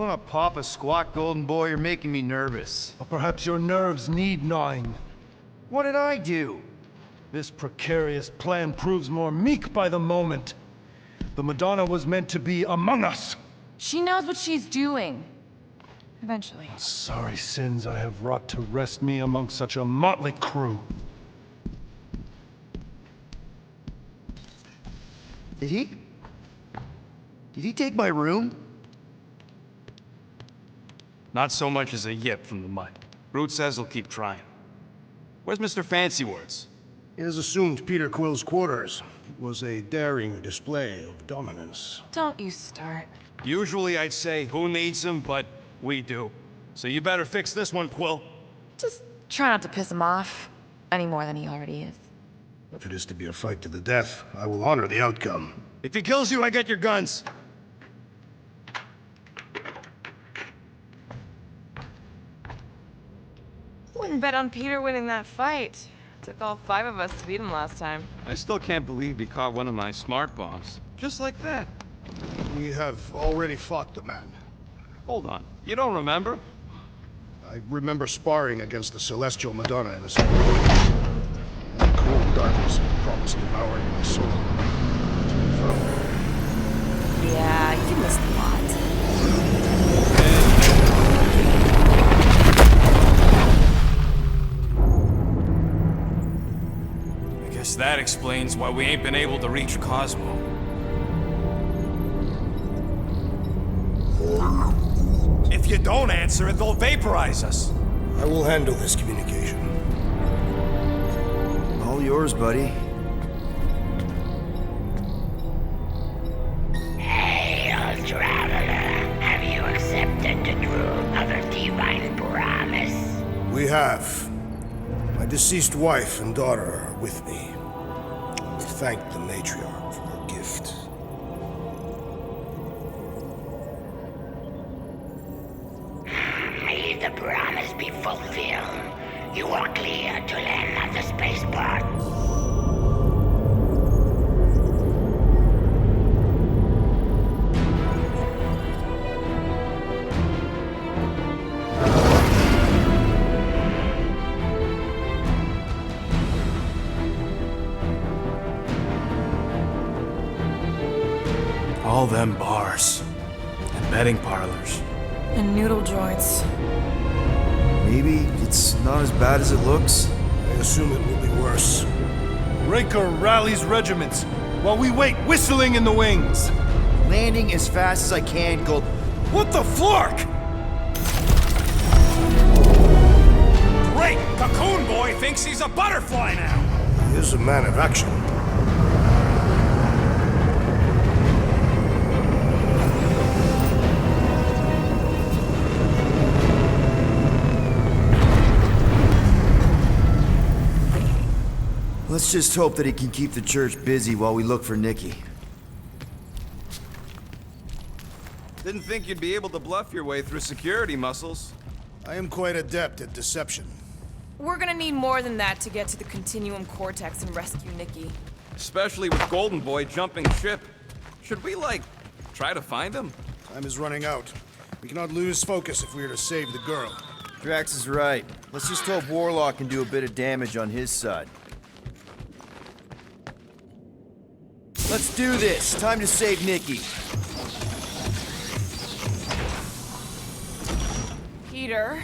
wanna pop a squat, golden boy? You're making me nervous. Or perhaps your nerves need gnawing. What did I do? This precarious plan proves more meek by the moment. The Madonna was meant to be among us. She knows what she's doing. Eventually. Sorry sins I have wrought to rest me among such a motley crew. Did he take my room? Not so much as a yip from the mud. Brute says he'll keep trying. Where's Mr. Fancy Words? It is assumed Peter Quill's quarters was a daring display of dominance. Don't you start. Usually I'd say, who needs him, but we do. So you better fix this one, Quill. Just try not to piss him off any more than he already is. If it is to be a fight to the death, I will honor the outcome. If he kills you, I get your guns. Wouldn't bet on Peter winning that fight. Took all 5 of us to beat him last time. I still can't believe he caught one of my smart bombs. Just like that. We have already fought the man. Hold on. You don't remember? I remember sparring against the Celestial Madonna in the same room. The cold darkness promised devouring my soul. Yeah, you missed a lot. I guess that explains why we ain't been able to reach Cosmo. If you don't answer it, they'll vaporize us. I will handle this communication. All yours, buddy. Hail, traveler. Have you accepted the truth of a divine promise? We have. My deceased wife and daughter are with me. We thank the matriarch for her gift. May the promise be fulfilled. You are clear to land at the spaceport. All them bars. And betting parlors. And noodle joints. Maybe it's not as bad as it looks. I assume it will be worse. Raker rallies regiments, while we wait whistling in the wings. Landing as fast as I can, Gold. What the flark? Great! Cocoon Boy thinks he's a butterfly now! He is a man of action. Let's just hope that he can keep the church busy while we look for Nikki. Didn't think you'd be able to bluff your way through security muscles. I am quite adept at deception. We're gonna need more than that to get to the Continuum Cortex and rescue Nikki. Especially with Golden Boy jumping ship. Should we, like, try to find him? Time is running out. We cannot lose focus if we are to save the girl. Drax is right. Let's just hope Warlock can do a bit of damage on his side. Let's do this. Time to save Nikki. Peter?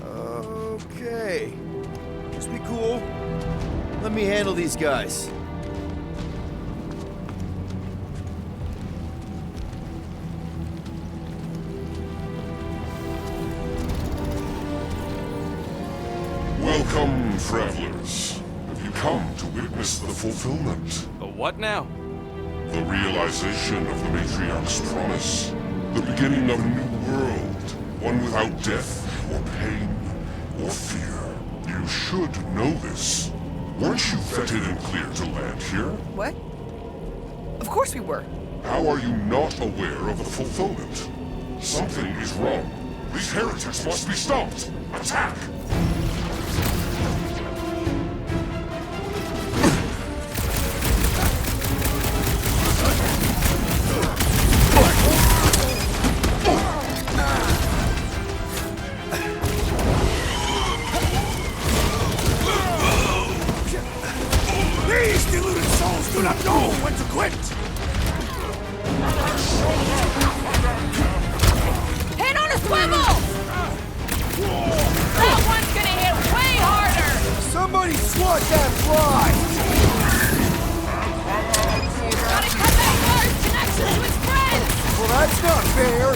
Okay. Just be cool. Let me handle these guys. Welcome, travelers. Have you come to witness the fulfillment? The what now? The realization of the Matriarch's promise. The beginning of a new world. One without death, or pain, or fear. You should know this. Weren't you vetted and cleared to land here? What? Of course we were. How are you not aware of the fulfillment? Something is wrong. These heretics must be stopped. Attack! not know when to quit! Head on a swivel! That one's gonna hit way harder! Somebody swat that fly! Gotta cut that car's connection to his friends! Well, that's not fair!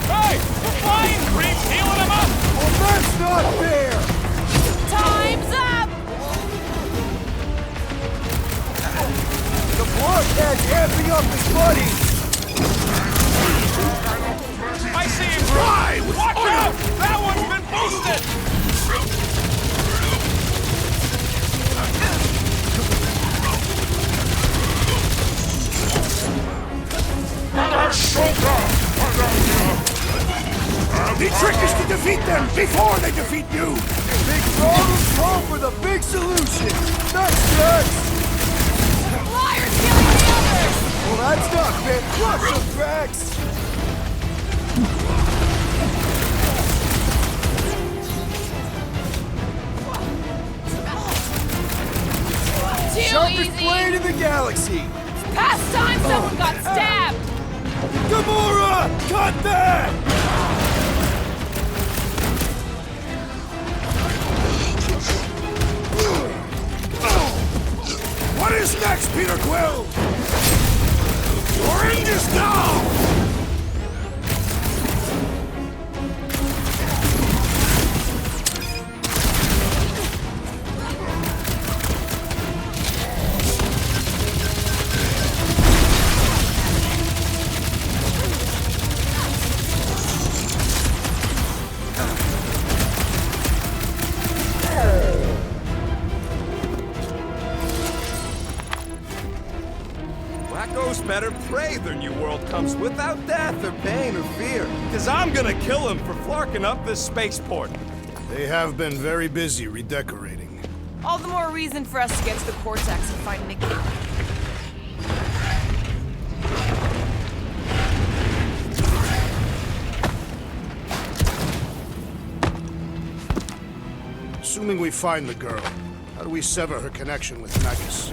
Hey! We're flying, creeps! Healing him up! Well, that's not fair! Time's up! The blockhead's amping up his buddies! I see him! Right! Watch out! That one's been boosted! The trick is to defeat them before they defeat you! Big problems call for the big solution! That's nuts! Liar's killing the others! Well, that's not fair! Plus some facts! Too Sharpest easy! blade in the galaxy! Past time someone got stabbed! Gamora! Cut that! What is next, Peter Quill? We're in this now! Wacko's better pray their new world comes without death or pain or fear. Cause I'm gonna kill him for flarking up this spaceport. They have been very busy redecorating. All the more reason for us to get to the Cortex and find Nikki. Assuming we find the girl, how do we sever her connection with Magus?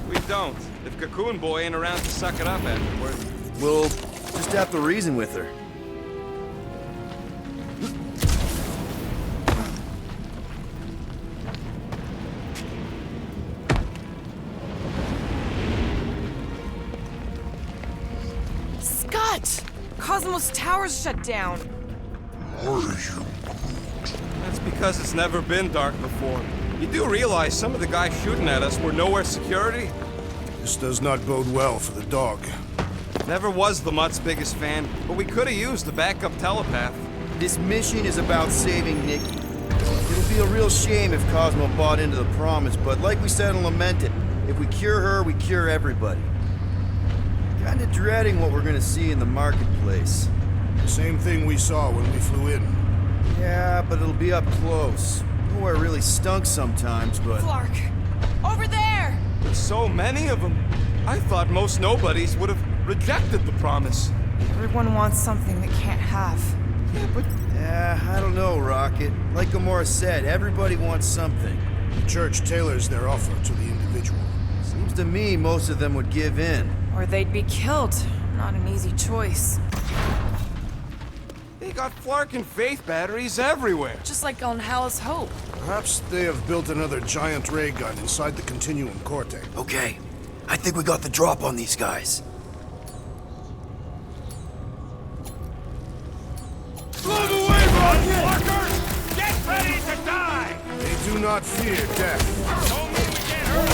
We don't. If Cocoon Boy ain't around to suck it up afterward. We'll just have to reason with her. Scott! Cosmos Tower's shut down. That's because it's never been dark before. You do realize some of the guys shooting at us were Knowhere security? This does not bode well for the dog. Never was the Mutt's biggest fan, but we could have used the backup telepath. This mission is about saving Nikki. It'll be a real shame if Cosmo bought into the promise, but like we said in Lamented, if we cure her, we cure everybody. Kinda dreading what we're gonna see in the marketplace. The same thing we saw when we flew in. Yeah, but it'll be up close. Nowhere really stunk sometimes, but... Clark! Over there! With so many of them, I thought most nobodies would have rejected the promise. Everyone wants something they can't have. Yeah, I don't know, Rocket. Like Gamora said, everybody wants something. The church tailors their offer to the individual. Seems to me most of them would give in. Or they'd be killed. Not an easy choice. They got Flark and Faith batteries everywhere. Just like on Hal's Hope. Perhaps they have built another giant ray gun inside the Continuum Cortex. Okay, I think we got the drop on these guys. Blow the way, Rocket! Flarkers! Get ready to die! They do not fear death. Don't mean we can't hurt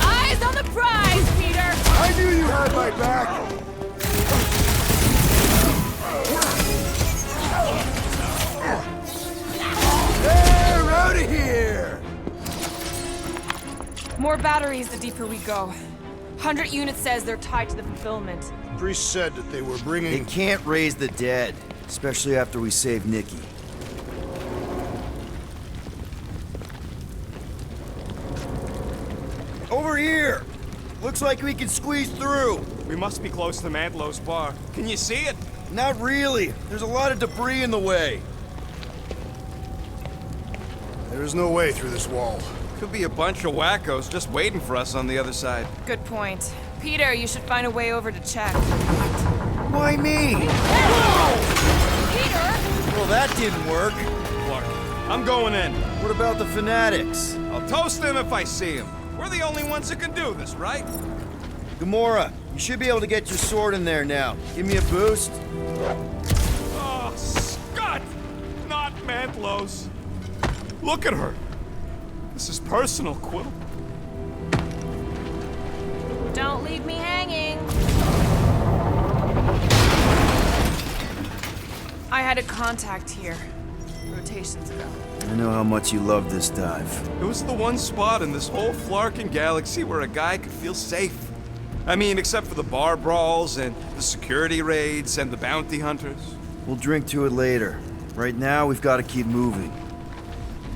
Eyes on the prize, Peter! I knew you had my back! They're out of here! More batteries the deeper we go. 100 units says they're tied to the fulfillment. The priest said that they were They bringing... can't raise the dead, especially after we save Nikki. Over here! Looks like we can squeeze through. We must be close to Mantlow's bar. Can you see it? Not really. There's a lot of debris in the way. There is no way through this wall. Could be a bunch of wackos just waiting for us on the other side. Good point. Peter, you should find a way over to check. Why me? Peter! Well, that didn't work. Clark, I'm going in. What about the fanatics? I'll toast them if I see them. We're the only ones that can do this, right? Gamora, you should be able to get your sword in there now. Give me a boost. Oh, Scott! Not Mantlow's. Look at her. This is personal, Quill. Don't leave me hanging. I had a contact here. Rotations ago. I know how much you love this dive. It was the one spot in this whole Flarkin galaxy where a guy could feel safe. I mean, except for the bar brawls and the security raids and the bounty hunters. We'll drink to it later. Right now, we've got to keep moving.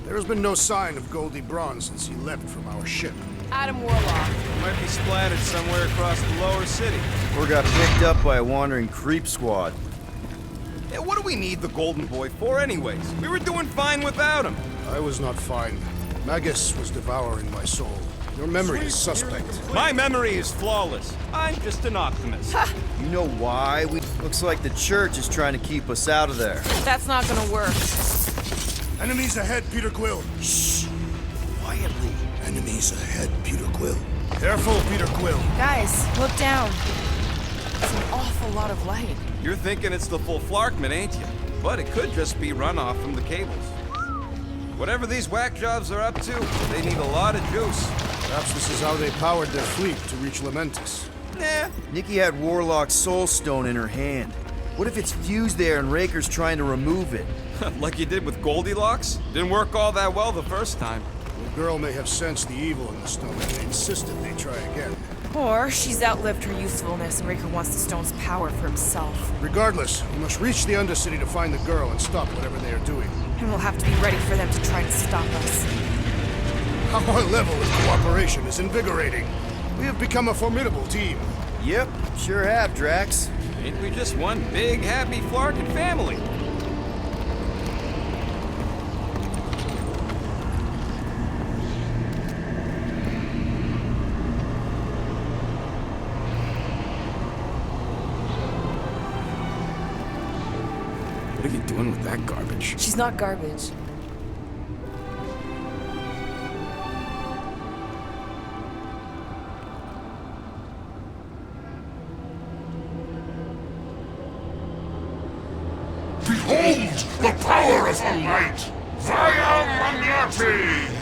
There has been no sign of Goldie Braun since he left from our ship. Adam Warlock. Might be splattered somewhere across the lower city. Or got picked up by a wandering creep squad. Yeah, what do we need the Golden Boy for anyways? We were doing fine without him. I was not fine. Magus was devouring my soul. Your memory is suspect. My memory is flawless. I'm just an optimist. You know why? Looks like the church is trying to keep us out of there. That's not gonna work. Enemies ahead, Peter Quill. Shh! Quietly. Enemies ahead, Peter Quill. Careful, Peter Quill. Guys, look down. It's an awful lot of light. You're thinking it's the full Flarkman, ain't you? But it could just be runoff from the cables. Whatever these whack jobs are up to, they need a lot of juice. Perhaps this is how they powered their fleet to reach Lamentis. Nah. Nikki had Warlock's soul stone in her hand. What if it's fused there and Raker's trying to remove it? Like you did with Goldilocks? Didn't work all that well the first time. The girl may have sensed the evil in the stone and insisted they try again. Or she's outlived her usefulness and Raker wants the stone's power for himself. Regardless, we must reach the Undercity to find the girl and stop whatever they are doing. And we'll have to be ready for them to try to stop us. Our level of cooperation is invigorating. We have become a formidable team. Yep, sure have, Drax. Ain't we just one big, happy Flarkin family? What are you doing with that garbage? She's not garbage. Behold the power of the light! Via Magnati!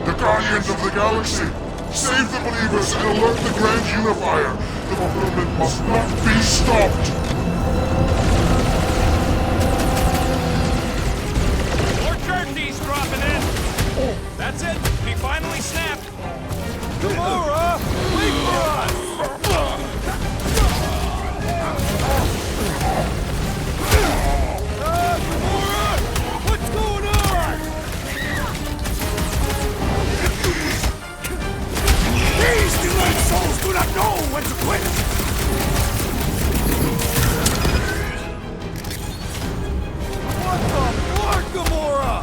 The Guardians of the Galaxy! Save the believers and alert the Grand Unifier! The fulfillment must not be stopped! More turkeys dropping in! That's it! We finally snapped! Gamora! Wait for us! Gamora! What's going on? These delayed souls do not know when to quit! What the fuck, Gamora?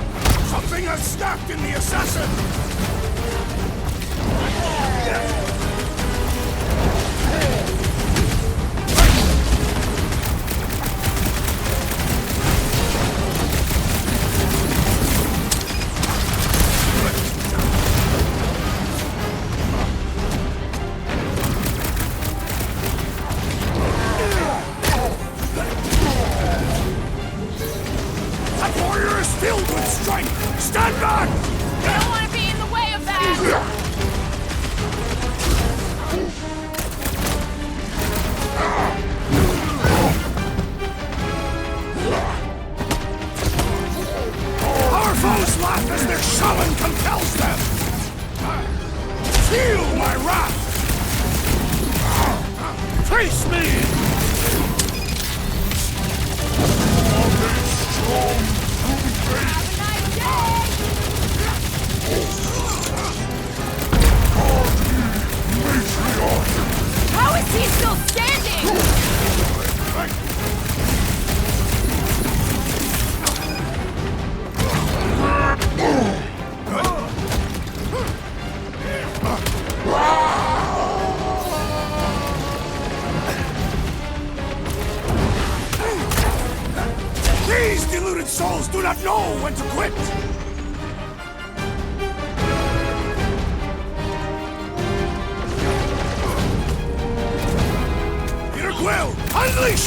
Something has snapped in the assassin! That warrior is filled with strength! Stand back! We don't want to be in the way of that!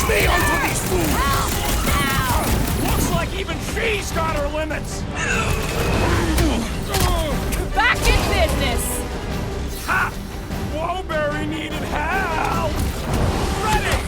me onto these fools! Looks like even she's got her limits! Back in business! Ha! Woberry needed help! Ready!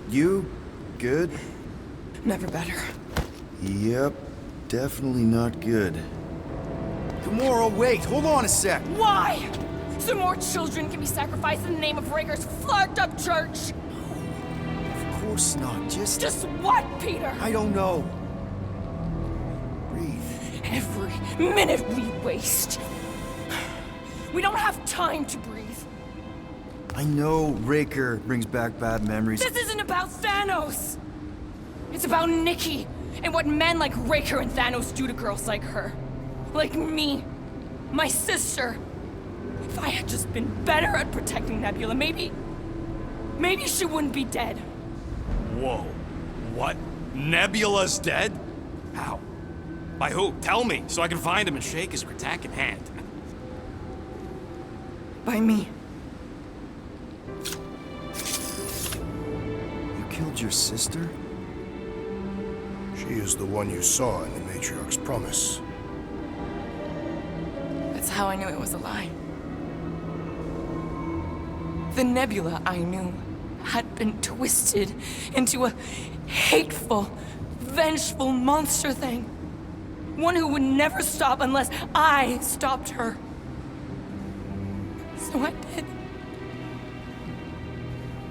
You good? Never better. Yep, definitely not good. Gamora, wait, hold on a sec. Why? So more children can be sacrificed in the name of Raker's flagged up church? Of course not, just what, Peter? I don't know. Breathe. Every minute we waste. We don't have time to breathe. I know Raker brings back bad memories. This isn't about Thanos. It's about Nikki and what men like Raker and Thanos do to girls like her. Like me. My sister. If I had just been better at protecting Nebula, maybe she wouldn't be dead. Whoa. What? Nebula's dead? How? By who? Tell me, so I can find him and shake his Kratak in hand. By me. You killed your sister? She is the one you saw in the Matriarch's promise. That's how I knew it was a lie. The Nebula I knew had been twisted into a hateful, vengeful monster thing. One who would never stop unless I stopped her. So I did.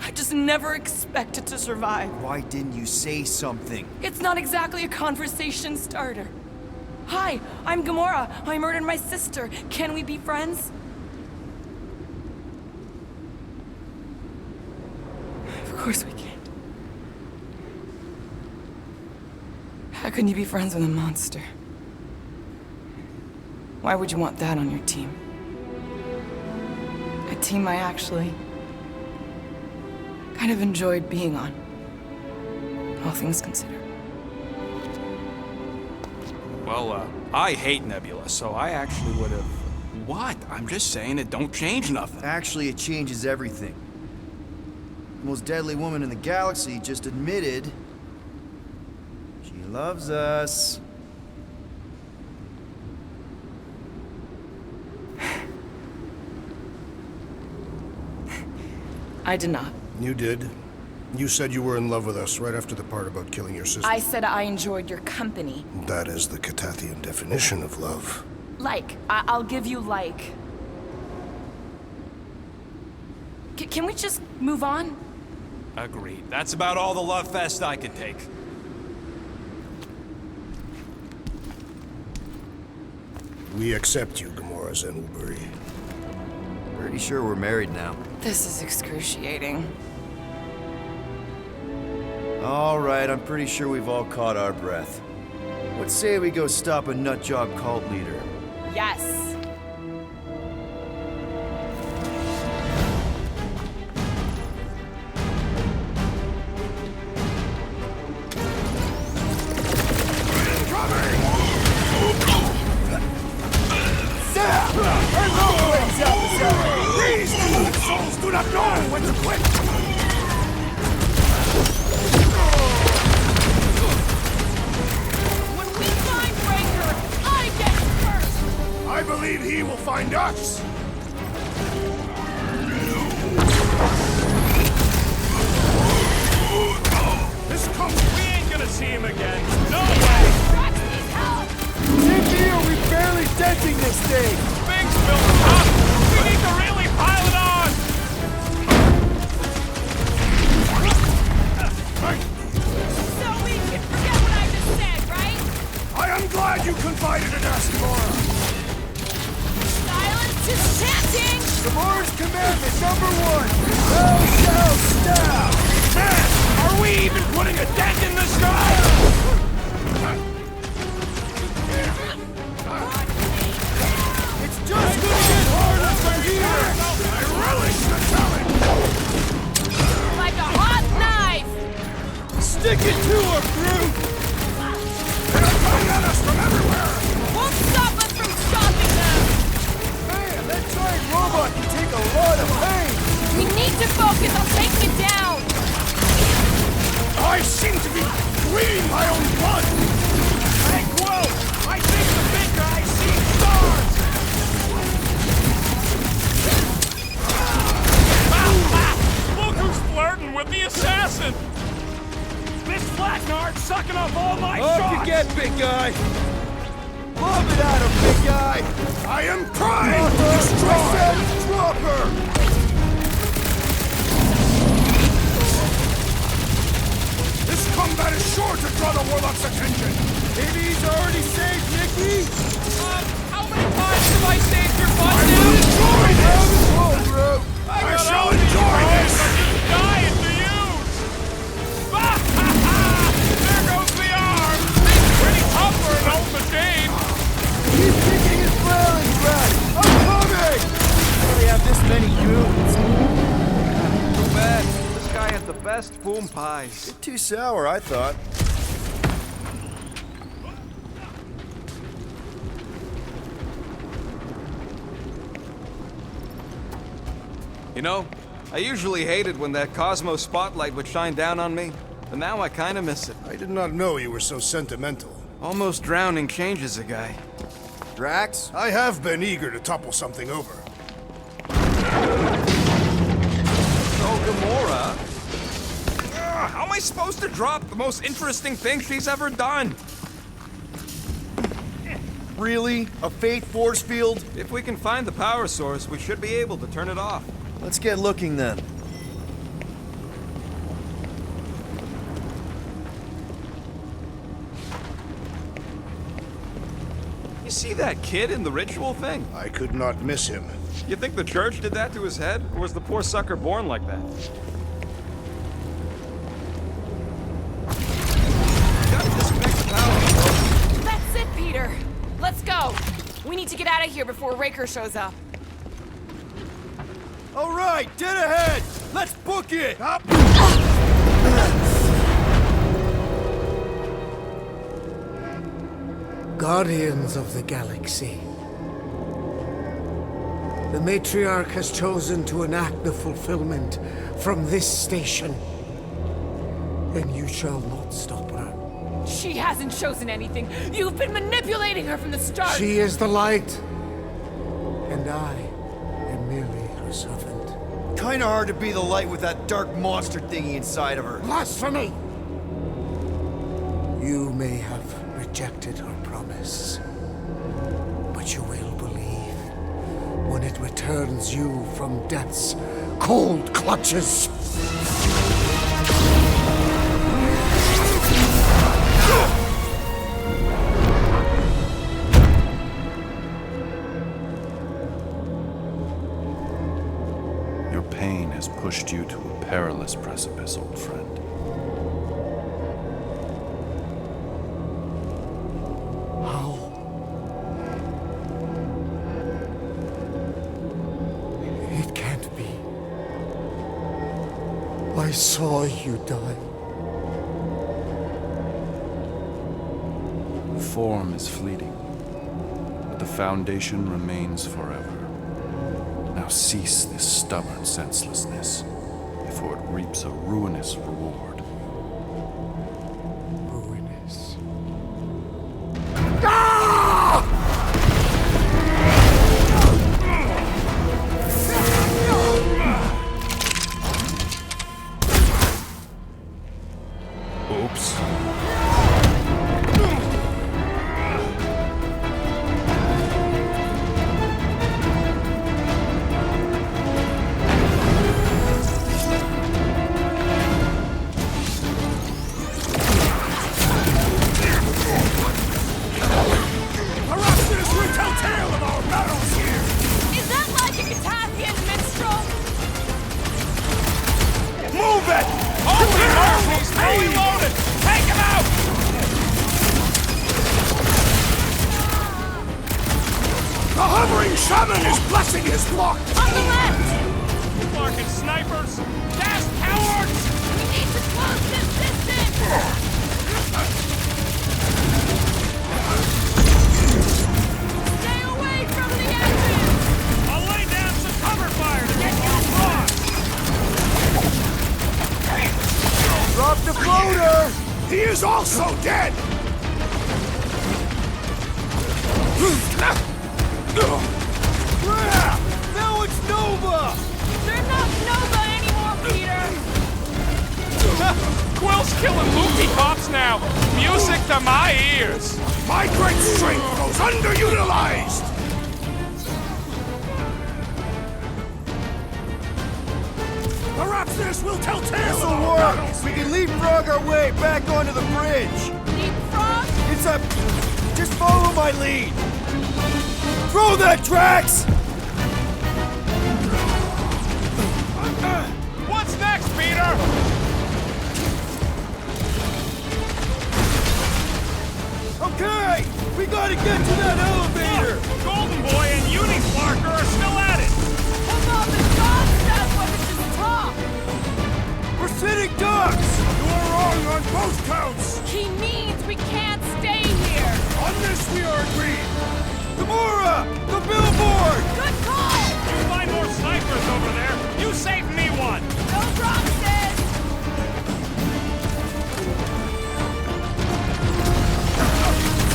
I just never expected to survive. Why didn't you say something? It's not exactly a conversation starter. Hi, I'm Gamora. I murdered my sister. Can we be friends? Of course we can't. How can you be friends with a monster? Why would you want that on your team? A team I actually kind of enjoyed being on, all things considered. Well, I hate Nebula, so I actually would have... What? I'm just saying it don't change nothing. Actually, it changes everything. The most deadly woman in the galaxy just admitted she loves us. I did not. You did. You said you were in love with us right after the part about killing your sister. I said I enjoyed your company. That is the Catathian definition of love. Like, I'll give you like. Can we just move on? Agreed. That's about all the love fest I could take. We accept you, Gamora Zenwalbury. Pretty sure we're married now. This is excruciating. All right, I'm pretty sure we've all caught our breath. Let's say we go stop a nutjob cult leader. Yes. These souls do not know when to quit! When we find Raker, I get first! I believe he will find us! This comes... We ain't gonna see him again. No way! Drax needs help! Same deal, we barely denting this thing! Things built up! We need to really pile it on! So we can forget what I just said, right? I am glad you confided in us, Gamora! Silence Just chanting! The Mars commandment #1. Thou shalt stab. Man, are we even putting a dent in the sky? It's just gonna get harder from here. I really should tell him. Like a hot knife! Stick it to her, brute. They're coming at us from everywhere. Won't stop us from stopping them! Man, that giant robot can take a lot of pain. We need to focus on taking it down! I seem to be bleeding my own blood. Hey, Quill, I think the big guy sees stars. Look who's flirting with the assassin. This Flatnard's sucking up all my Up shots. you get, big guy. Lob it at him, big guy. I am trying to Drop her. destroy. I said drop her. This combat is sure to draw the Warlock's attention. Maybe he's already saved Nikki. How many times have I saved your butt I now? will enjoy this. Oh, bro. I shall enjoy this. Dying to use! There goes the arm! Pretty tough for an old machine! He's kicking his flailing back. I'm coming. Only have this many units. Too bad. This guy had the best boom pies. Too sour, I thought. You know, I usually hated when that Cosmo spotlight would shine down on me, but now I kinda miss it. I did not know you were so sentimental. Almost drowning changes a guy. Drax? I have been eager to topple something over. Oh, Gamora. How am I supposed to drop the most interesting thing she's ever done? Really? A fate force field? If we can find the power source, we should be able to turn it off. Let's get looking then. You see that kid in the ritual thing? I could not miss him. You think the church did that to his head? Or was the poor sucker born like that? Gotta disconnect the power. That's it, Peter! Let's go! We need to get out of here before Raker shows up. All right, dead ahead. Let's book it. Up. Guardians of the Galaxy. The Matriarch has chosen to enact the fulfillment from this station. And you shall not stop her. She hasn't chosen anything. You've been manipulating her from the start. She is the light. And I am merely her servant. Kinda hard to be the light with that dark monster thingy inside of her. Blasphemy! You may have rejected her promise, but you will believe when it returns you from death's cold clutches. Your pain has pushed you to a perilous precipice, old friend. I saw you die. Form is fleeting, but the foundation remains forever. Now cease this stubborn senselessness, before it reaps a ruinous reward. Ruinous. Oops. Perhaps this will tell tale of our battles here! Is that is blessing his flock! On the left! Flarkin snipers! Dash cowards! We need to close this distance! Stay away from the edges! I'll lay down some cover fire to get you across! Drop the floater! He is also dead! Now it's Nova! They're not Nova anymore, Peter! Quill's killing movie cops now! Music to my ears! My great strength goes underutilized! Perhaps this will tell tales This'll of our work! battles We here. can leapfrog our way back onto the bridge! Leapfrog? It's a... Just follow my lead! Throw that, Drax! What's next, Peter? Okay! We gotta get to that elevator! Golden Boy and Uniflarker are still at it! Hold on, the dog says what is his talk! We're sitting ducks! You are wrong on both counts! He means we can't stay here! On this we are agreed! Gamora! The billboard! Good call! You find more snipers over there! You save me one! No promises!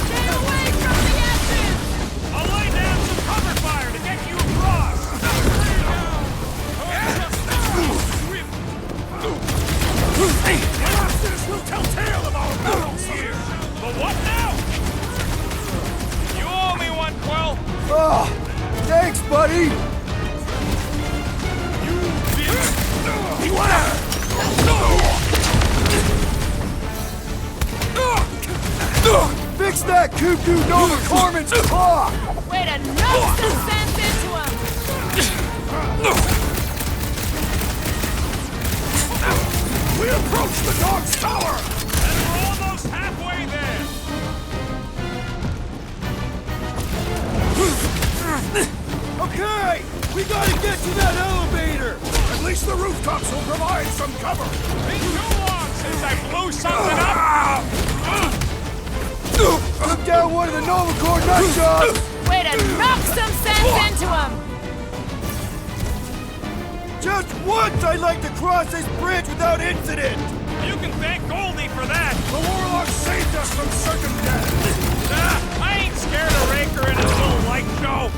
Stay away from the edges! I'll lay down some cover fire to get you across! Perhaps this will tell tale of our battles here! But what now? You owe me one, Quill! Oh! Thanks, buddy! You wanna... Fix that cuckoo Nova Corman's clock! Way to knock some sense into him! We approach the dog's tower! And we're almost halfway there! Okay! We gotta get to that elevator! At least the rooftops will provide some cover! Been too long since I blew something up! Took down one of the Nova Corps nut jobs! Way to knock some sense into him! Just once I'd like to cross this bridge without incident! You can thank Goldie for that! The Warlock saved us from certain death! I ain't scared of Raker and his little light show!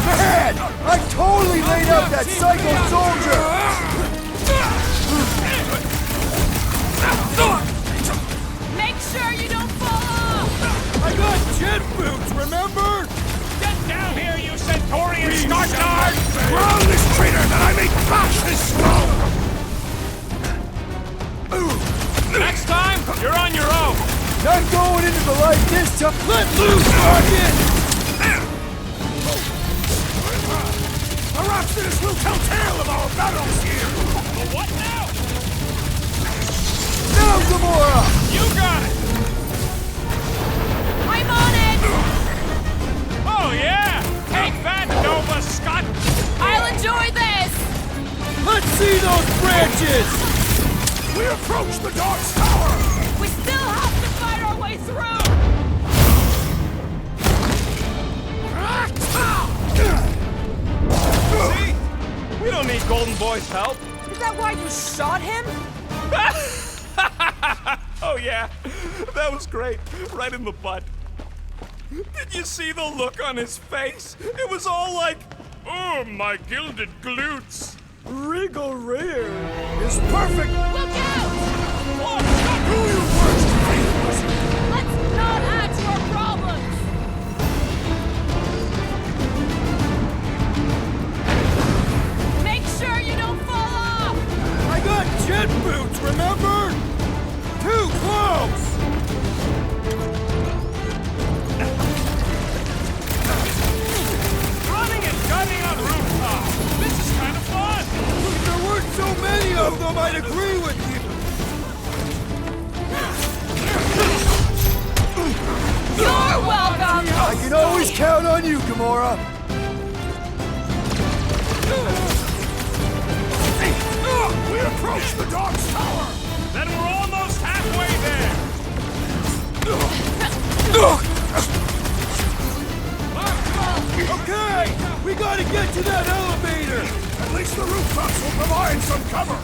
Man! I totally laid out that psycho soldier! Make sure you don't fall off! I got jet boots, remember? Get down here, you Centaurian Scartard! Drown this traitor that I may bash his skull! Next time, you're on your own! Not going into the light this time! Let loose, Rocket! Perhaps this will tell tale of our battles here! But what now? Now, Gamora! You got it! I'm on it! Oh yeah! Take that, Nova Scott! I'll enjoy this! Let's see those branches! We approach the dog's tower! We still have to fight our way through! See? We don't need Golden Boy's help. Is that why you shot him? Oh yeah, that was great. Right in the butt. Did you see the look on his face? It was all like, oh, my gilded glutes. Wriggle rear! Is perfect. Look out! Oh, not who you worst faithless. Let's not add to our problems! Make sure you don't fall off! I got jet boots, remember? Too close! Running and gunning on rooftops. This is kind of fun. If there weren't so many of them, I'd agree with you. You're welcome! I can always count on you, Gamora. We approach the Dog's Tower! Then we're almost halfway there! Okay, we gotta get to that elevator. At least the rooftops will provide some cover!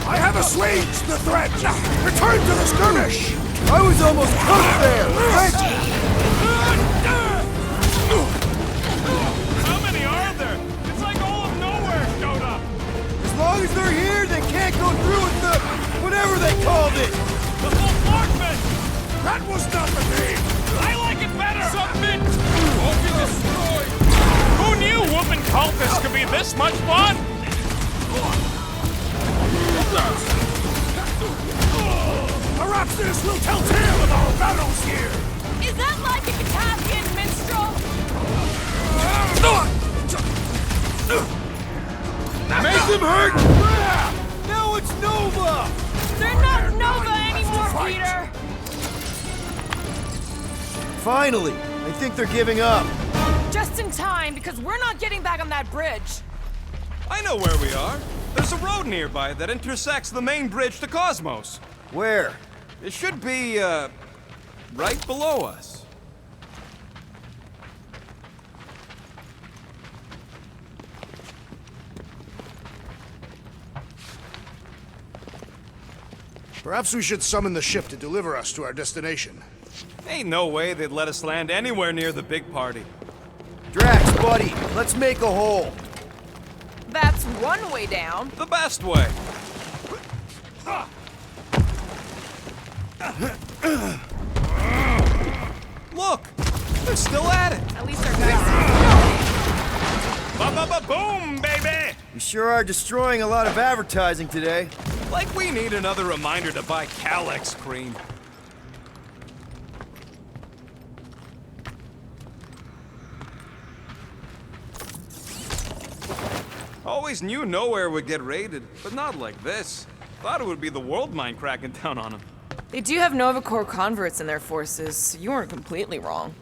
I have assuaged the threat! Return to the skirmish! I was almost cooked there. How many are there? It's like all of Knowhere showed up! As long as they're here, they can't go through with the whatever they called it. The whole Flarkman! That was not the theme! I like it better! Submit! Won't be destroyed! Who knew whooping cultists could be this much fun? Perhaps this will tell tale of our battles here! Is that like a catastrophic minstrel? Make them hurt! Now it's Nova! They're not Nova anymore, Peter! Finally! I think they're giving up. Just in time, because we're not getting back on that bridge. I know where we are. There's a road nearby that intersects the main bridge to Cosmos. Where? It should be, right below us. Perhaps we should summon the ship to deliver us to our destination. Ain't no way they'd let us land anywhere near the big party. Drax, buddy, let's make a hole. That's one way down. The best way. Look! They're still at it! At least our guys. Ba-ba-ba-boom, baby! We sure are destroying a lot of advertising today. Like we need another reminder to buy Calyx cream. Always knew Knowhere would get raided, but not like this. Thought it would be the world mind cracking down on them. They do have Nova Corps converts in their forces, so you weren't completely wrong.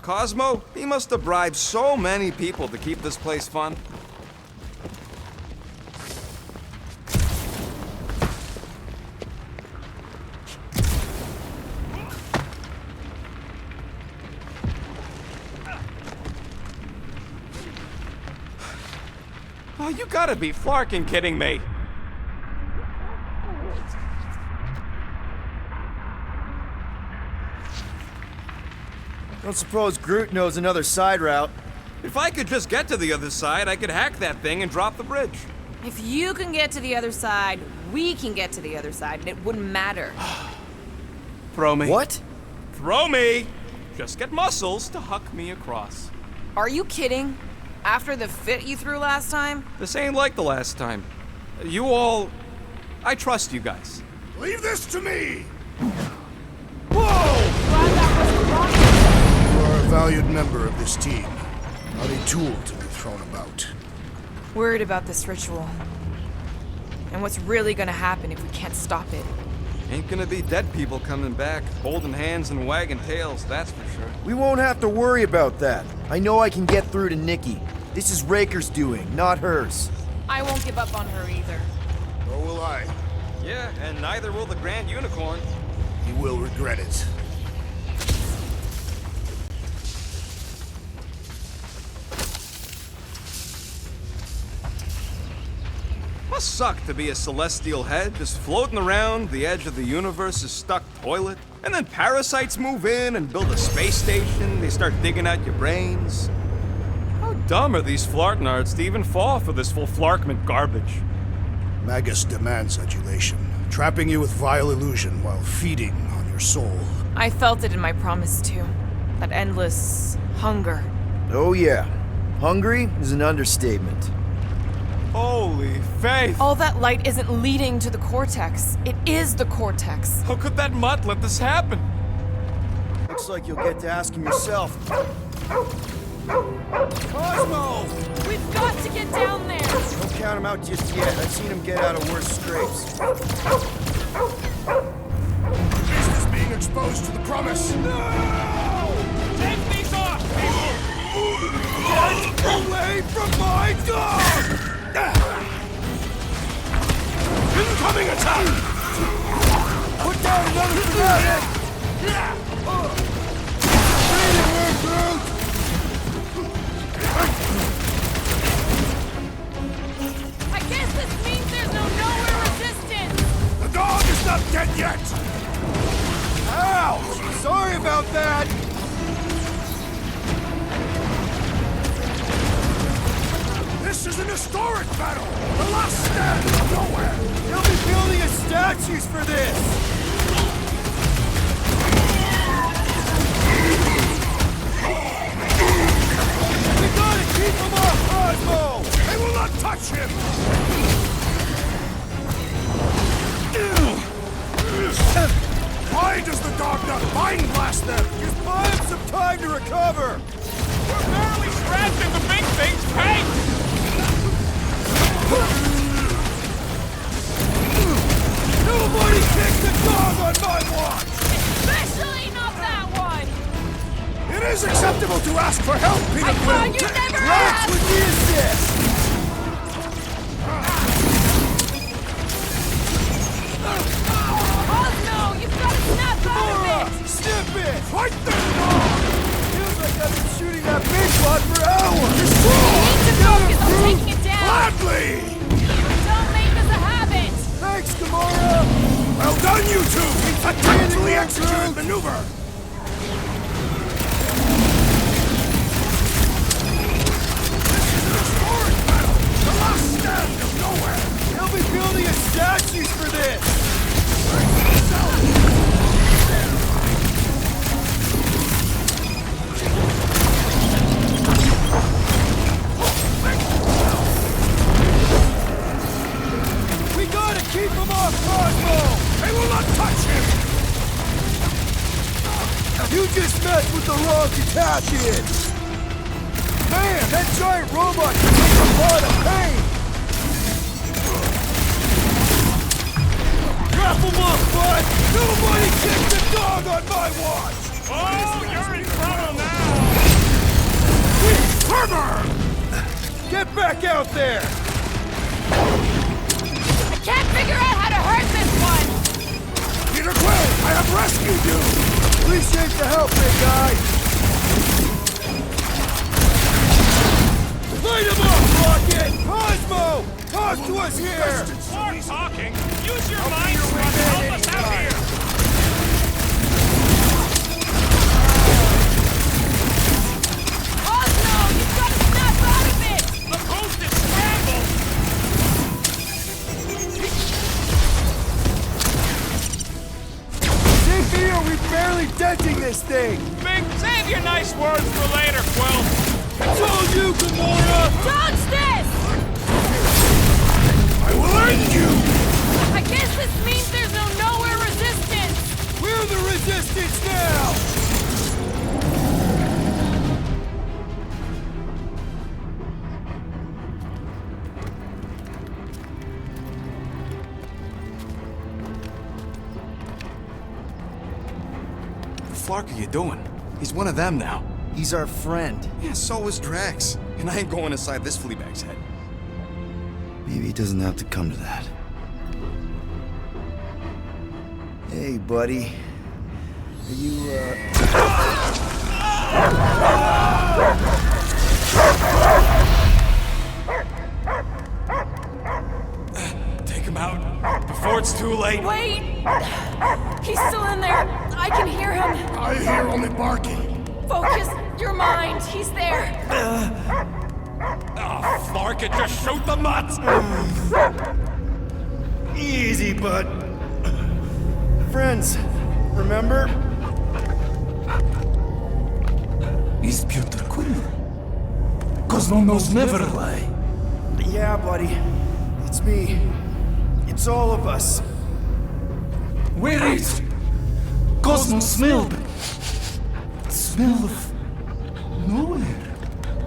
Cosmo, he must have bribed so many people to keep this place fun. Oh, you gotta be flarking kidding me. Don't suppose Groot knows another side route. If I could just get to the other side, I could hack that thing and drop the bridge. If you can get to the other side, we can get to the other side, and it wouldn't matter. Throw me. What? Throw me! Just get muscles to huck me across. Are you kidding? After the fit you threw last time? This ain't like the last time. You all... I trust you guys. Leave this to me! Glad that wasn't wrong. You are a valued member of this team, not a tool to be thrown about. Worried about this ritual. And what's really gonna happen if we can't stop it. Ain't gonna be dead people coming back, holding hands and wagging tails, that's for sure. We won't have to worry about that. I know I can get through to Nikki. This is Raker's doing, not hers. I won't give up on her either. Nor will I. Yeah, and neither will the Grand Unicorn. He will regret it. Must suck to be a celestial head, just floating around the edge of the universe's stuck toilet. And then parasites move in and build a space station. They start digging out your brains. How dumb are these flartnards to even fall for this full flarkment garbage? Magus demands adulation, trapping you with vile illusion while feeding on your soul. I felt it in my promise too. That endless hunger. Oh yeah. Hungry is an understatement. Holy faith! All that light isn't leading to the cortex. It is the cortex. How could that mutt let this happen? Looks like you'll get to ask him yourself. Cosmo! We've got to get down there! Don't count him out just yet. I've seen him get out of worse scrapes. This is being exposed to the promise. Take these off! Away from my dog! Incoming attack! Put down another fanatic! I guess this means there's no Knowhere resistance! The dog is not dead yet! Ouch! Sorry about that! This is an historic battle! The last stand of Knowhere! They'll be building us statues for this! We gotta keep him off Cosmo! They will not touch him! Why does the dog not mind blast them? Just buy him some time to recover! We're barely scratching the big thing's paint! Nobody kicks the dog on my watch! Especially not that one! It is acceptable to ask for help, I Peanut thought Will! you never Rats asked! with the assist! Cosmo, you've got to snap out of it! Snip it! Fight the dog! Feels like I've been shooting that big one for hours! You need to focus on taking it down! Gladly! Don't make this a habit! Thanks, Gamora! Well done, you two! A tactfully executed maneuver! This is an historic battle! The last stand of Knowhere! They'll be building us statues for this! We gotta keep him off Cosmo! They will not touch him! You just messed with the wrong Katachian! Man, that giant robot can take a lot of pain! Wrap him up, bud! Nobody kicked the dog on my watch! Oh, you're in trouble now! Armor! Get back out there! I can't figure out how to hurt this one! Peter Quill, I have rescued you! Appreciate the help, big guy! Light him up, Rocket! Cosmo! Talk to us here! More talking! Use your mind to help us out here! Cosmo, you've got to snap out of it! The post is scrambled! See me or we barely denting this thing! Big, save your nice words for later, Quill! It's all you, Gamora! Dodge this! I will end you! I guess this means there's no Knowhere resistance! We're the resistance now! What the fuck are you doing? He's one of them now. He's our friend. Yeah, so is Drax. And I ain't going inside this fleabag's head. Maybe it doesn't have to come to that. Hey, buddy. Are you, Take him out before it's too late. Wait! He's still in there! I can hear him! I hear only barking. Focus your mind! He's there! Oh, fuck it, just shoot the nuts! Easy, bud. Friends, remember? Is Peter Quill? Cosmo knows never lie. Yeah, buddy. It's me. It's all of us. Where is Cosmo smelled? Smell of nowhere.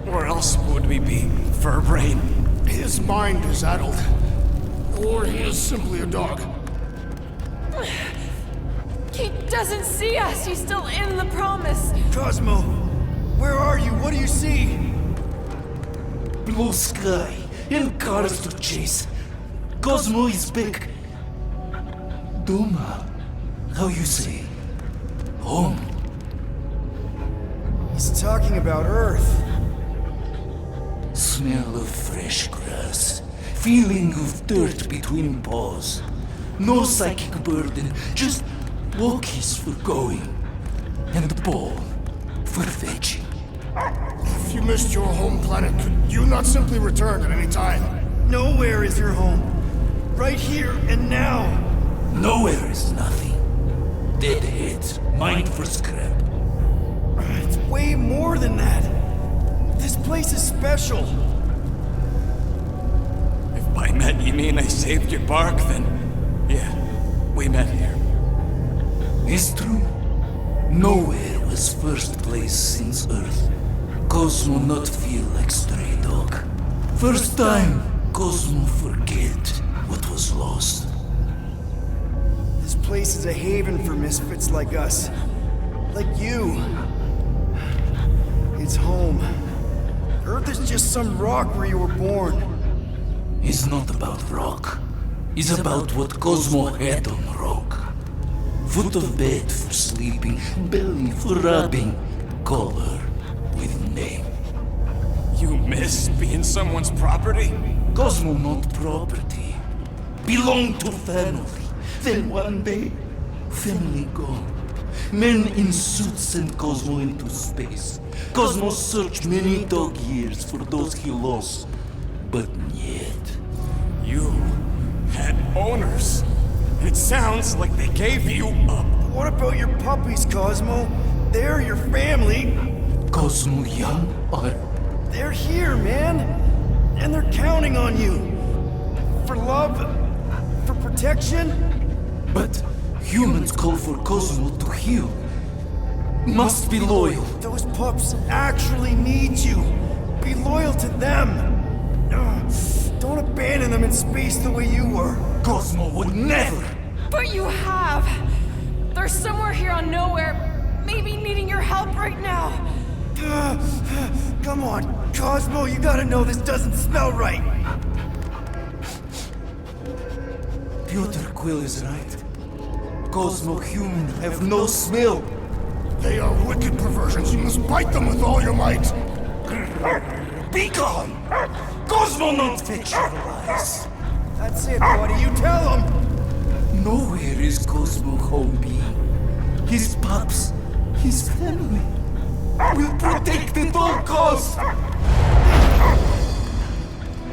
Where else would we be, Furbrain? His mind is addled. Or he is simply a dog. He doesn't see us! He's still in the promise! Cosmo, where are you? What do you see? blue sky, and cars to chase. Cosmo is back. Doma, how you say? Home. He's talking about Earth. Smell of fresh grass. Feeling of dirt between paws. No psychic burden, just walkies for going. And the ball for fetching. If you missed your home planet, could you not simply return at any time? Nowhere is your home. Right here and now. Nowhere is nothing. Deadheads, mind for scrap. It's way more than that. This place is special. If by met you mean I saved your bark, then yeah, we met here. It's true. Nowhere was first place since Earth. Cosmo not feel like stray dog. First time, Cosmo forget what was lost. This place is a haven for misfits like us. Like you. It's home. Earth is just some rock where you were born. It's not about rock. It's about what Cosmo had on rock. Foot of bed for sleeping, belly for rubbing, color with name. You miss being someone's property? Cosmo not property. Belong to family. Then one day, family gone. Men in suits send Cosmo into space. Cosmo searched many dog years for those he lost. But yet... You had owners. It sounds like they gave you up. What about your puppies, Cosmo? They're your family. Cosmo young or... They're here, man. And they're counting on you. For love, for protection. But humans call for Cosmo to heal. Must be loyal. Those pups actually need you. Be loyal to them. Don't abandon them in space the way you were. Cosmo would never. But you have. They're somewhere here on Knowhere, maybe needing your help right now. Come on, Cosmo, you gotta know this doesn't smell right. Piotr Quill is right. Cosmo human have no smell. They are wicked perversions. You must bite them with all your might. Be gone! Cosmo not fetch your lies. That's it, buddy. You tell him. Nowhere is Cosmo home being. His pups, his family. Will protect at all costs.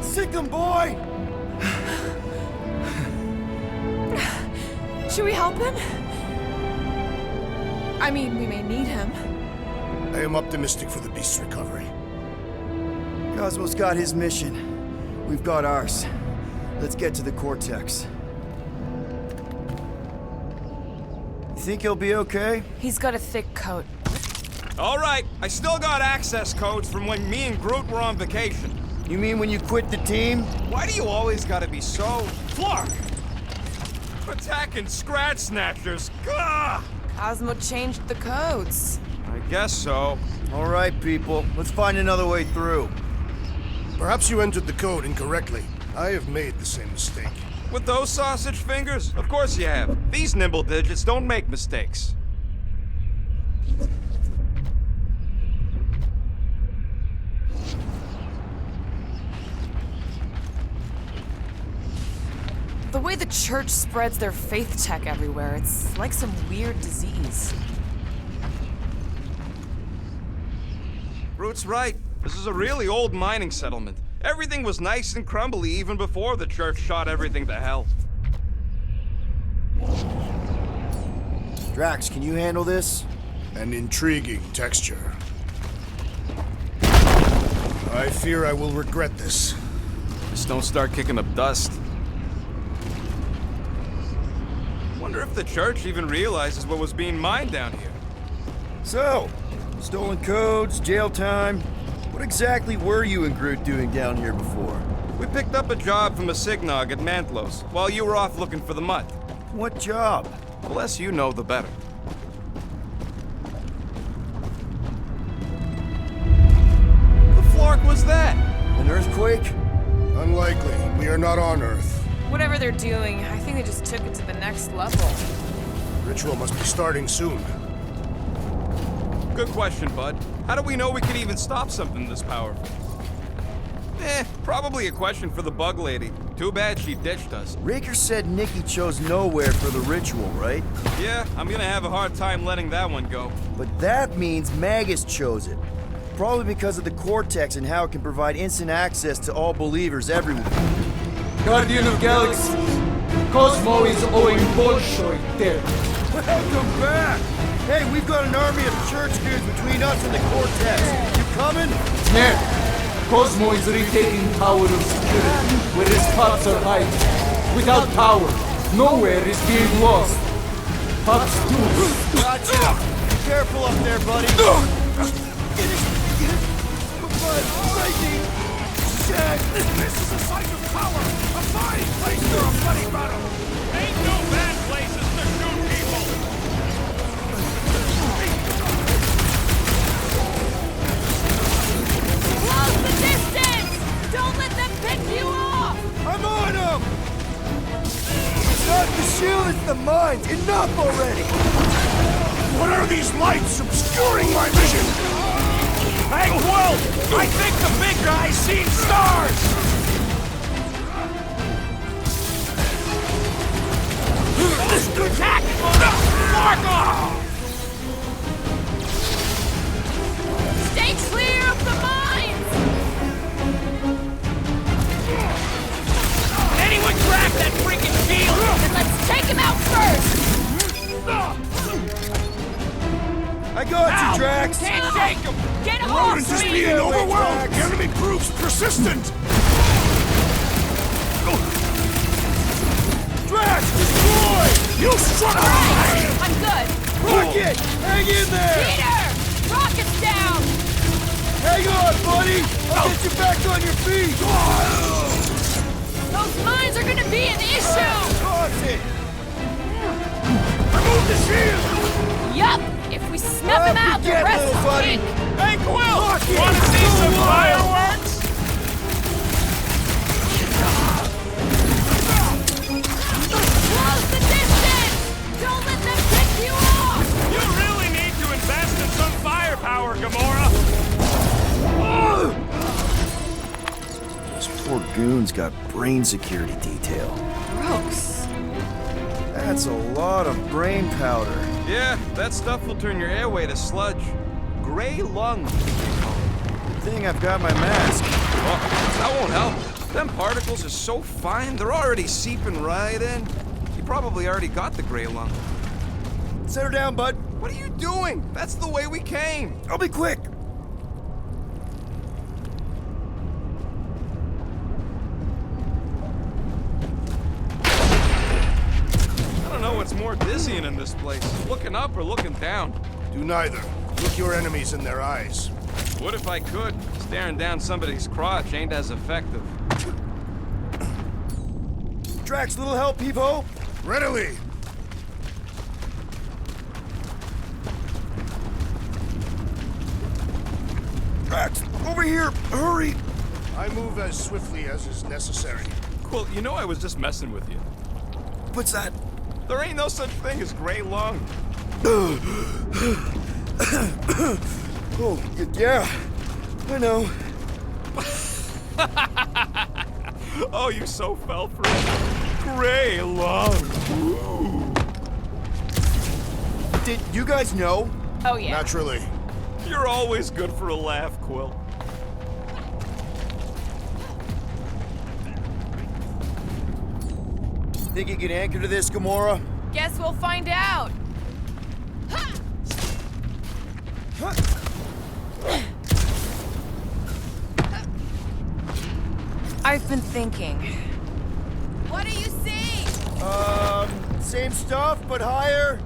Sick 'em, boy. Should we help him? I mean, we may need him. I am optimistic for the beast's recovery. Cosmo's got his mission. We've got ours. Let's get to the Cortex. You think he'll be okay? He's got a thick coat. All right, I still got access codes from when me and Groot were on vacation. You mean when you quit the team? Why do you always gotta be so... Clark! Attacking Scratch Snatchers! Gah! Cosmo changed the codes. I guess so. All right, people. Let's find another way through. Perhaps you entered the code incorrectly. I have made the same mistake. With those sausage fingers? Of course you have. These nimble digits don't make mistakes. The way the church spreads their faith tech everywhere, it's like some weird disease. Root's right. This is a really old mining settlement. Everything was nice and crumbly even before the church shot everything to hell. Drax, can you handle this? An intriguing texture. I fear I will regret this. Just don't start kicking up dust. Wonder if the church even realizes what was being mined down here. So, stolen codes, jail time. What exactly were you and Groot doing down here before? We picked up a job from a Signog at Mantlos, while you were off looking for the mud. What job? The less you know, the better. The flark was that? An earthquake? Unlikely. We are not on Earth. Whatever they're doing, I think they just took it to the next level. Ritual must be starting soon. Good question, bud. How do we know we can even stop something this powerful? Probably a question for the bug lady. Too bad she ditched us. Raker said Nikki chose Knowhere for the ritual, right? Yeah, I'm gonna have a hard time letting that one go. But that means Magus chose it. Probably because of the Cortex and how it can provide instant access to all believers everywhere. Guardian of Galaxies, Cosmo is owing Bolshoi there. Welcome back! Hey, we've got an army of church dudes between us and the Cortex. You coming? Ned, Cosmo is retaking Tower of Security, where his pups are hiding. Without power, Knowhere is being lost. Pups too. Gotcha! Careful up there, buddy. Lightning! Shit! This is a site of power! A fine place for a bloody battle! Ain't no bad places to shoot people! Close the distance! Don't let them pick you off! I'm on him! It's not the shield, it's the mines! Enough already! What are these lights obscuring my vision? Hey, Quill! I think the big guy's seen stars! Attack! Mark off! Stay clear of the mines! Anyone grab that freaking shield! And let's take him out first! I got you, Drax! Can't shake him! Get off Rodent is me! being overwhelmed! The enemy proves persistent! Drax, destroy! You struck All right, I'm good. Rocket! Hang in there! Peter! Rocket's down! Hang on, buddy! I'll get you back on your feet! Those mines are gonna be an issue! Toss it! Remove the shield! Yup! If we snuff him out, the forget, rest little is buddy. pink! Hey, Quill! Rocket! Wanna see Go some wild. fireworks? Close the distance! Don't let them pick you off! You really need to invest in some firepower, Gamora! This poor goon's got brain security detail. Gross. That's a lot of brain powder. Yeah, that stuff will turn your airway to sludge. Gray lung. Good thing I've got my mask. Oh, that won't help. Them particles are so fine, they're already seeping right in. You probably already got the gray lung. Set her down, bud. What are you doing? That's the way we came. I'll be quick. I don't know what's more dizzying in this place, looking up or looking down. Do neither. Look your enemies in their eyes. What if I could? Staring down somebody's crotch ain't as effective. Drax, little help, Peepo? Readily! Drax, over here! Hurry! I move as swiftly as is necessary. Cool, you know I was just messing with you. What's that? There ain't no such thing as gray lung. Oh, yeah. I know. Oh, you so fell for it. Gray lung. Ooh. Did you guys know? Oh, yeah. Naturally. You're always good for a laugh, Quill. Think you can anchor to this, Gamora? Guess we'll find out. I've been thinking. What do you see? Same stuff, but higher.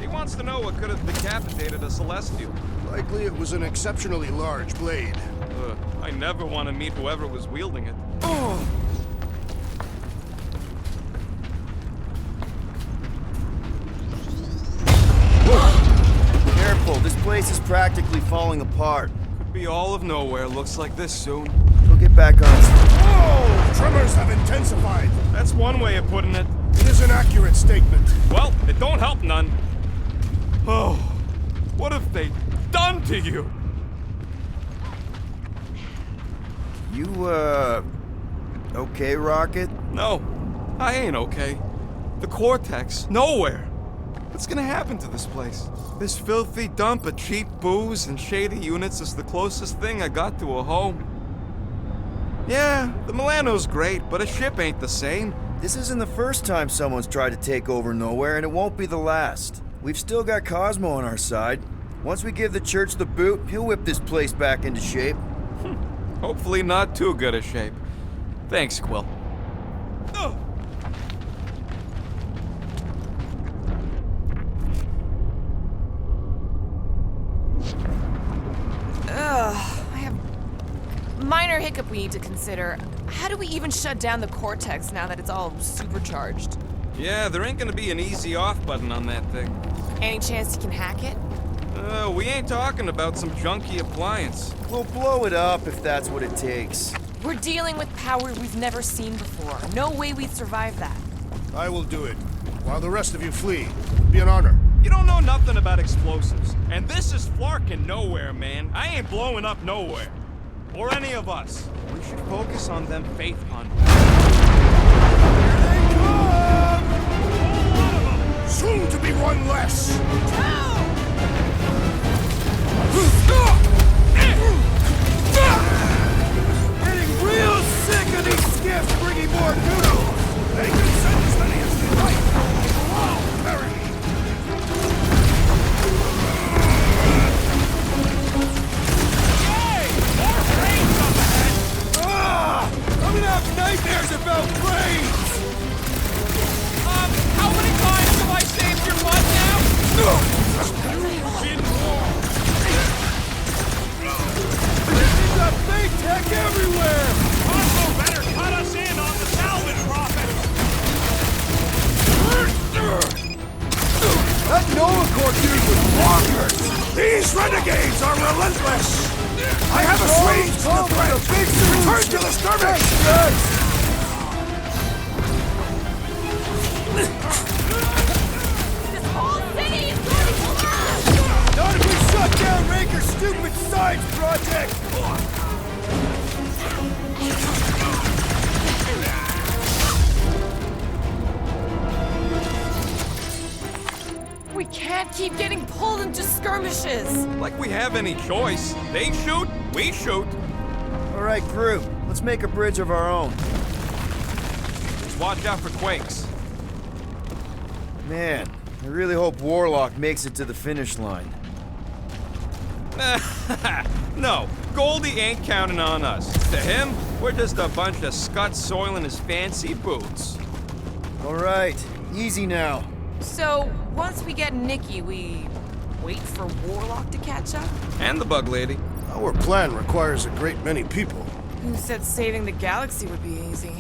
He wants to know what could have decapitated a Celestial. Likely it was an exceptionally large blade. I never want to meet whoever was wielding it. Oh. careful. This place is practically falling apart. Could be all of nowhere looks like this soon. We'll get back on. Whoa! Tremors have intensified. That's one way of putting it. It is an accurate statement. Well, it don't help none. Oh, what have they done to you? You, okay, Rocket? No, I ain't okay. The Cortex, nowhere. What's gonna happen to this place? This filthy dump of cheap booze and shady units is the closest thing I got to a home. Yeah, the Milano's great, but a ship ain't the same. This isn't the first time someone's tried to take over Knowhere, and it won't be the last. We've still got Cosmo on our side. Once we give the church the boot, he'll whip this place back into shape. Hopefully not too good a shape. Thanks, Quill. Ugh. I have minor hiccup we need to consider. How do we even shut down the Cortex now that it's all supercharged? Yeah, there ain't gonna be an easy off button on that thing. Any chance you can hack it? We ain't talking about some junky appliance. We'll blow it up if that's what it takes. We're dealing with power we've never seen before. No way we'd survive that. I will do it, while the rest of you flee. It'll be an honor. You don't know nothing about explosives. And this is flarkin' Knowhere, man. I ain't blowing up Knowhere. Or any of us. We should focus on them faith hunt. Soon to be one less. Getting real sick of these skiffs bringing more noodles! They can send as many as they like. We'll all perish. Yay! More brains up ahead! I'm gonna have nightmares about brains! How many times have I saved your butt now? There's got fake tech everywhere! Cosmo better cut us in on the salvage profit! That Noah Corps dude was bonkers! These renegades are relentless. I have assuaged the threat. Return to the skirmish. This whole city is going to collapse! Not if we shut down Raker's stupid science project! We can't keep getting pulled into skirmishes. Like we have any choice. They shoot, we shoot. All right, crew. Let's make a bridge of our own. Just watch out for quakes. Man, I really hope Warlock makes it to the finish line. No, Goldie ain't counting on us. To him, we're just a bunch of scuts soiling his fancy boots. All right, easy now. So, once we get Nikki, we wait for Warlock to catch up? And the bug lady. Our plan requires a great many people. Who said saving the galaxy would be easy?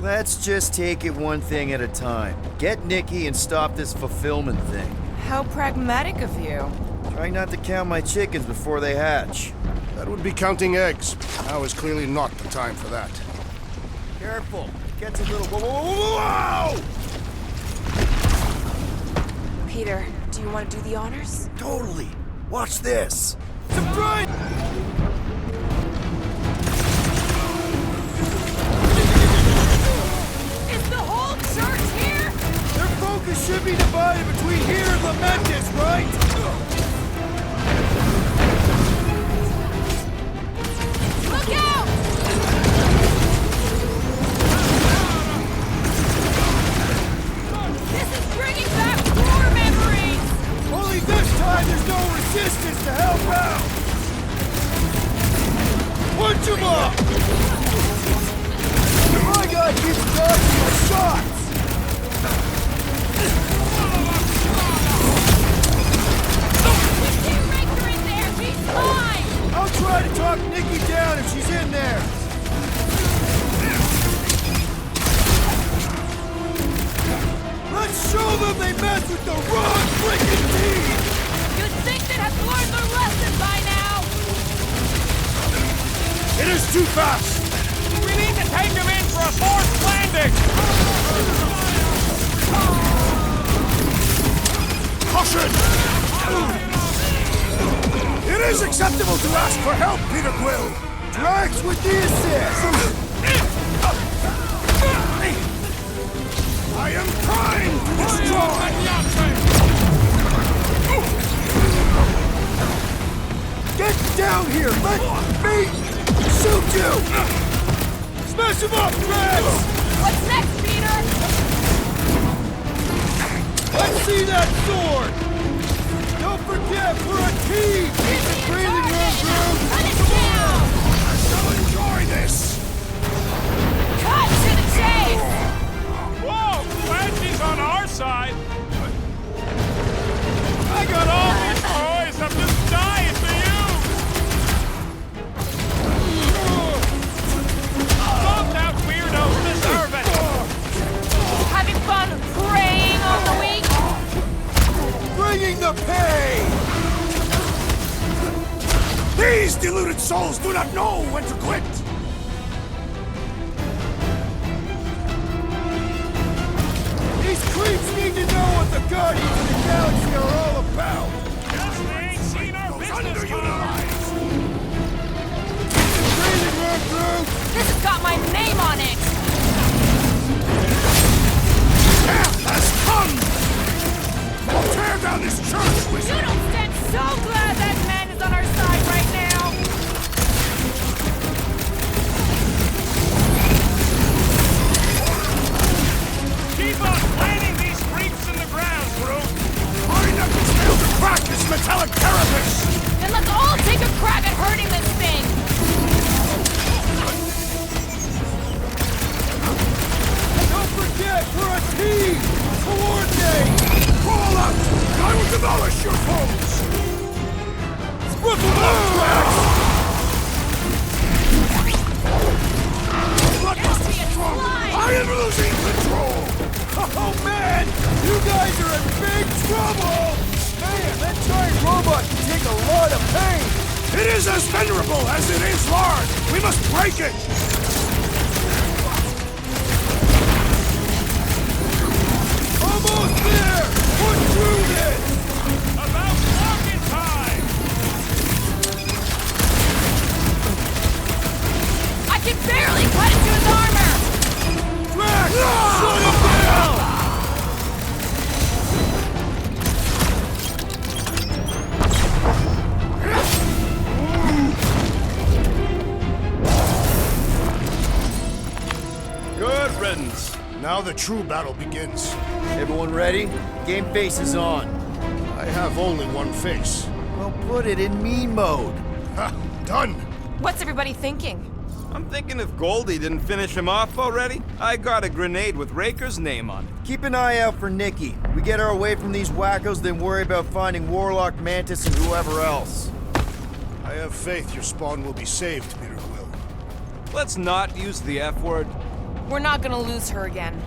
Let's just take it one thing at a time. Get Nikki and stop this fulfillment thing. How pragmatic of you. Trying not to count my chickens before they hatch. That would be counting eggs. Now is clearly not the time for that. Careful. It gets a little... Whoa! Peter, do you want to do the honors? Totally. Watch this. Surprise! Is the whole church here? Their focus should be divided between here and Lamentis, right? Look out! This is bringing back war memories! Only this time there's no resistance to help out! too fast! We need to take him in for a forced landing! Caution! It is acceptable to ask for help, Peter Quill! Drax with the assist! I am trying to destroy! Get down here! Let me shoot you! Smash him up, Drax! What's next, Peter? Let's see that sword! Don't forget, we're a team! Breathing room, Groot! Cut it down! I shall enjoy this! Cut to the chase! Whoa! Glad she's on our side! I got all these toys! I'm just dying for you! Bombed out weirdos deserve it! Having fun preying on the weak? Bringing the pain! These deluded souls do not know when to quit! These creeps need to know what the Guardians of the Galaxy are all about! Guess they ain't seen our business card! Breathing room, Groot! This has got my name on it! Death has come! I'll tear down this church, You wizard! don't stand so glad that man is on our side right now! Keep on planting these creeps in the ground, Groot! My knuckles fail to crack this metallic carapace! Then let's all take a crack at hurting this thing! Don't forget, we're a team! Coordinate! Crawl out! I will demolish your foes! Split them up, Drax! Blood must be strong! I am losing control! Oh man! You guys are in big trouble! Man, that giant robot can take a lot of pain! It is as venerable as it is large! We must break it! Almost there! Push through this! About walking time! I can barely cut into his armor! Drax! Shut him down! Good riddance. Now the true battle begins. Everyone ready? Game face is on. I have only one face. Well, put it in me mode. Ha! Done! What's everybody thinking? I'm thinking if Goldie didn't finish him off already, I got a grenade with Raker's name on it. Keep an eye out for Nikki. We get her away from these wackos, then worry about finding Warlock, Mantis, and whoever else. I have faith your spawn will be saved, Peter Quill. Let's not use the F word. We're not gonna lose her again.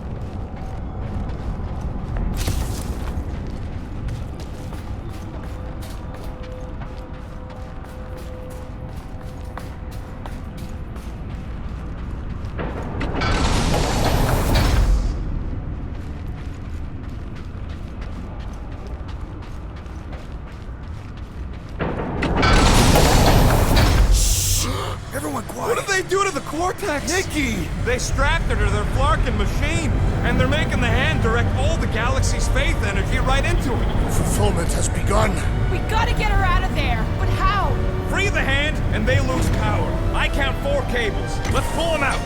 Everyone quiet! What did they do to the Cortex? Nikki! They strapped her to their Flarkin machine, and they're making the hand direct all the galaxy's faith energy right into it. Fulfillment has begun. We gotta get her out of there, but how? Free the hand, and they lose power. I count 4 cables. Let's pull them out.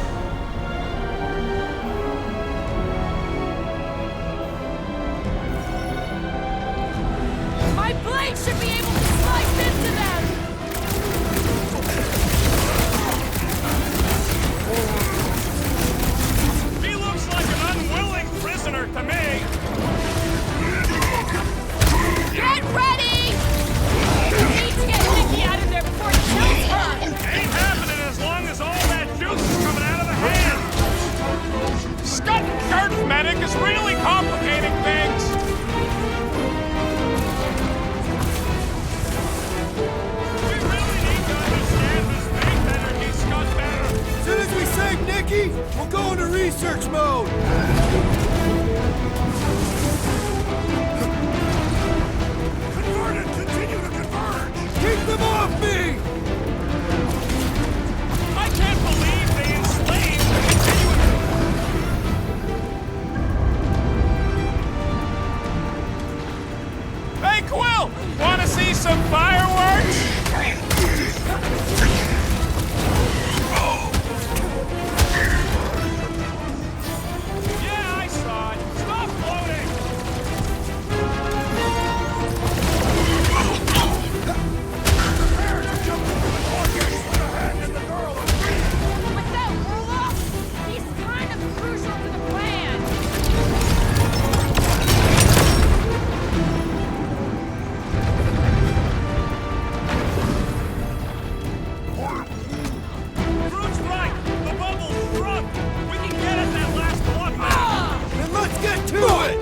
My blade should be able to slice into them! He looks like an unwilling prisoner to me! Get ready! We need to get Nikki out of there before it kills her! Ain't happening as long as all that juice is coming out of the Nicky! We'll go into research mode! Converted! Continue to converge! Keep them off me! I can't believe they enslaved the continuing... Hey, Quill! Wanna see some fireworks? Yeah, I saw it. Stop floating! Prepare to jump into the vortex when the hand and the girl are With that Orloff, he's kind of crucial to the plan. Groot's right! The bubble's shrunk! We can get at that last block now! Then let's get to it!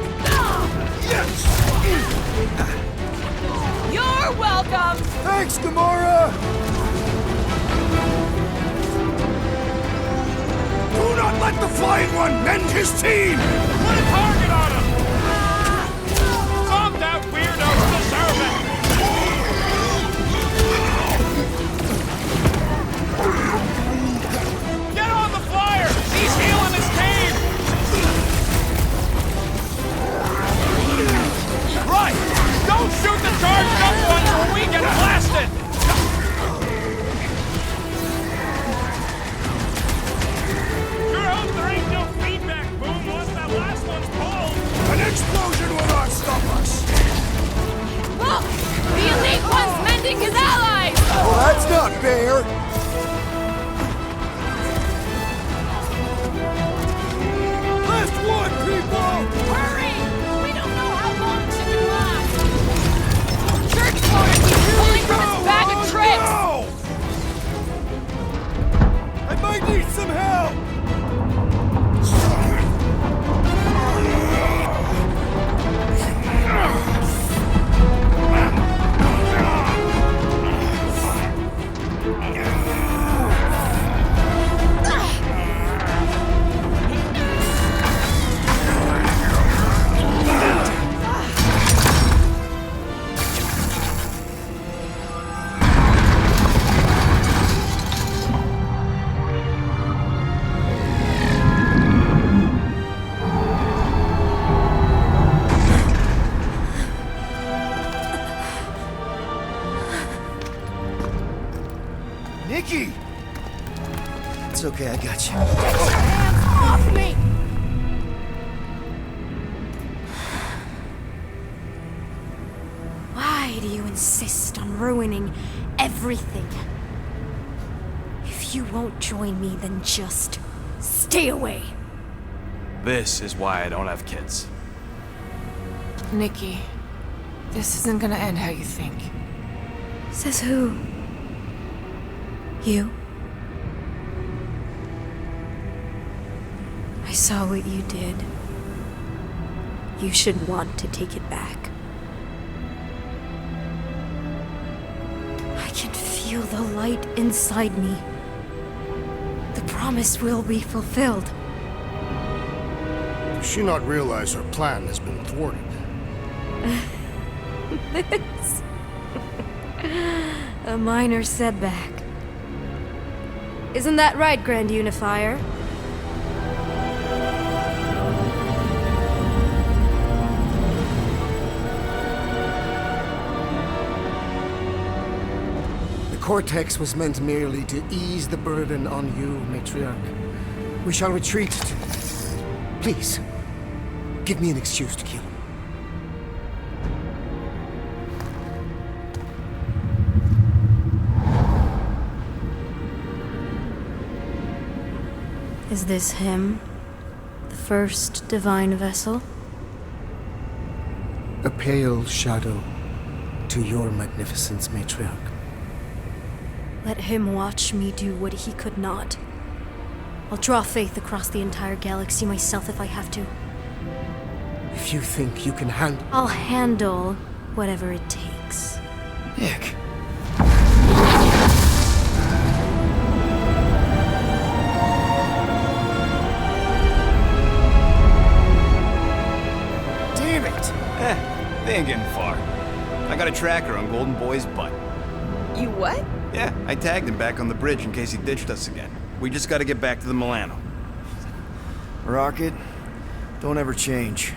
Yes! You're welcome! Thanks, Gamora! Do not let the flying one mend his team! Put a target on him! Some that weirdos deserve it! Get on the flyer! He's healing his team! Right! Don't shoot the charged up ones or we get blasted! Sure hope there ain't no feedback boom once that last one's pulled! An explosion will not stop us! Look! The Elite One's mending his allies! Well, that's not fair! Last one, people! Hurry! We don't know how long she can last! Church Lord keeps pulling from his bag of tricks! I might need some help! Nicky! It's okay, I got you. Hands off me! Why do you insist on ruining everything? If you won't join me, then just stay away. This is why I don't have kids. Nikki, this isn't gonna end how you think. Says who? You? I saw what you did. You should want to take it back. I can feel the light inside me. The promise will be fulfilled. Does she not realize her plan has been thwarted? This. A minor setback. Isn't that right, Grand Unifier? The Cortex was meant merely to ease the burden on you, Matriarch. We shall retreat. Please, give me an excuse to kill him. Is this him? The first divine vessel? A pale shadow to your magnificence, Matriarch. Let him watch me do what he could not. I'll draw faith across the entire galaxy myself if I have to. If you think you can handle... I'll handle whatever it takes. Nick. tracker on Golden Boy's butt. You what? Yeah, I tagged him back on the bridge in case he ditched us again. We just gotta get back to the Milano. Rocket, don't ever change.